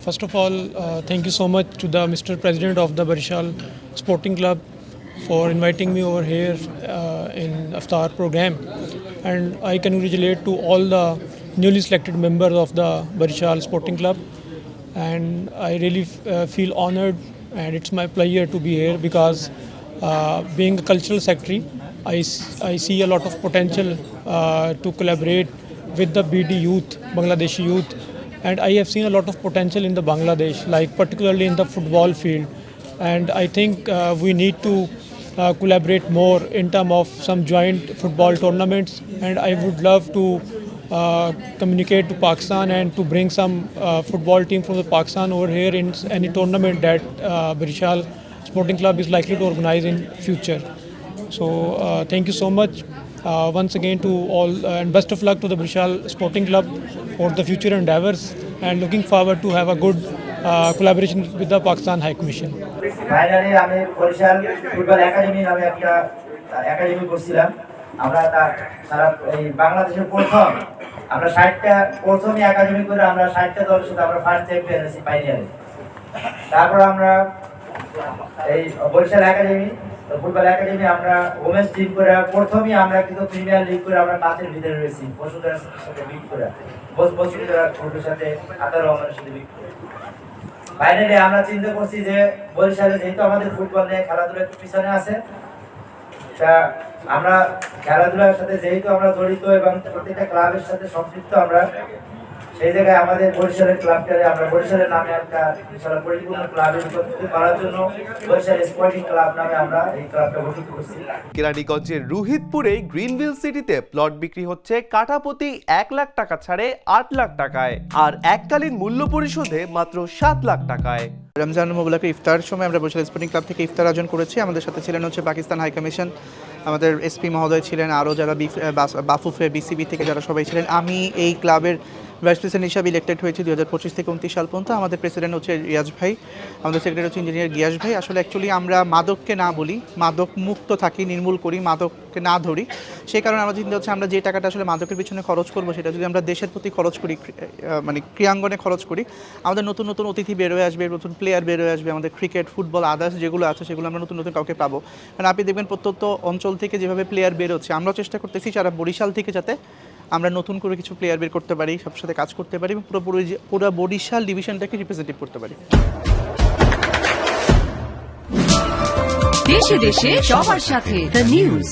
First of all, thank you so much to the Mr. President of the Barishal Sporting Club for inviting me over here in Iftar program, and I congratulate to all the newly selected members of the Barishal Sporting Club, and I really feel honored, and it's my pleasure to be here because being a cultural secretary, I see a lot of potential to collaborate with the BD youth, Bangladeshi youth, and I have seen a lot of potential in the Bangladesh, like particularly in the football field, and I think we need to collaborate more in terms of some joint football tournaments, and I would love to communicate to Pakistan and to bring some football team from the Pakistan over here in any tournament that Barishal Sporting Club is likely to organize in future. So thank you so much once again to all, and best of luck to the Barishal Sporting Club for the future endeavors, and looking forward to have a good collaboration with the Pakistan High Commission. Finally আমি Barishal football academy নামে একটা academy করছিলাম। আমরা সারা এই বাংলাদেশের আমরা 60টা প্রথমই academy করে আমরা 60টা দলের সাথে আমরা ফার্স্ট চ্যাম্পিয়ন হয়েছি ফাইনালে। তারপর আমরা এই বরিশাল একাডেমি ফুটবল একাডেমি আমরা ওমেন্স টিম করে প্রথমই আমরা কিন্তু প্রিমিয়ার লিগ করে আমরা কাচের ভিতরে রয়েছি বসুন্ধরার সাথে বিট করে বসুন্ধরা গ্রুপের সাথে আতার রহমানের সাথে বিট করে। ফাইনালি আমরা চিন্তা করছি যে বরিশালে যেহেতু আমাদের ফুটবল নিয়ে খেলাধুলা একটু পিছনে আছে, তা আমরা খেলাধুলার সাথে যেহেতু আমরা জড়িত এবং প্রত্যেকটা ক্লাবের সাথে সম্পৃক্ত, আমরা সেই জায়গায় আমাদের বরিশালের ক্লাবটারে আমরা বরিশালের নামে একটা পরিপূর্ণ ক্লাবের করার জন্য বরিশাল স্পোর্টিং ক্লাব নামে আমরা এই ক্লাবটা গঠিত করছি। কেরানীগঞ্জের রুহিতপুরে গ্রিনভিল সিটিতে প্লট বিক্রি হচ্ছে কাঠাপ্রতি 1 লাখ টাকা ছাড়ে 8 লাখ টাকায়, আর এককালীন মূল্য পরিশোধে মাত্র 7 লাখ টাকায়। রমজান মোবারক ইফতার সময় আমরা বরিশাল স্পোর্টিং ক্লাব থেকে ইফতার আয়োজন করেছি। আমাদের সাথে ছিলেন হচ্ছে পাকিস্তান হাই কমিশন, আমাদের এসপি মহোদয় ছিলেন, আরও যারা বাফুফে বিসিবি থেকে যারা সবাই ছিলেন। আমি এই ক্লাবের ভাইস প্রেসিডেন্ট হিসাবে ইলেক্টেড হয়েছি 2025 থেকে 29 সাল পর্যন্ত। আমাদের প্রেসিডেন্ট হচ্ছে রিয়াজ ভাই, আমাদের সেক্রেটারি হচ্ছে ইঞ্জিনিয়ার গিয়াস ভাই। আসলে অ্যাকচুয়ালি আমরা মাদককে না বলি, মাদক মুক্ত থাকি, নির্মূল করি, মাদককে না ধরি। সেই কারণে আমরা চিন্তা হচ্ছে আমরা যে টাকাটা আসলে মাদকের পিছনে খরচ করবো সেটা যদি আমরা দেশের প্রতি খরচ করি, মানে ক্রীড়াঙ্গনে খরচ করি, আমাদের নতুন নতুন অতিথি বেরোয় আসবে, নতুন প্লেয়ার বেরোয় আসবে, আমাদের ক্রিকেট ফুটবল আদার্স যেগুলো আছে সেগুলো আমরা নতুন নতুন কাউকে পাবো। কারণ আপনি দেখবেন প্রত্যন্ত অঞ্চল থেকে যেভাবে প্লেয়ার বেরোচ্ছে, আমরাও চেষ্টা করতেছি যারা বরিশাল থেকে যাতে আমরা নতুন করে কিছু প্লেয়ার বের করতে পারি, সব সাথে কাজ করতে পারি এবং পুরো বরিশাল ডিভিশনটাকে রিপ্রেজেন্টেটিভ করতে পারি। দেশে দেশে সবার সাথে দ্য নিউজ।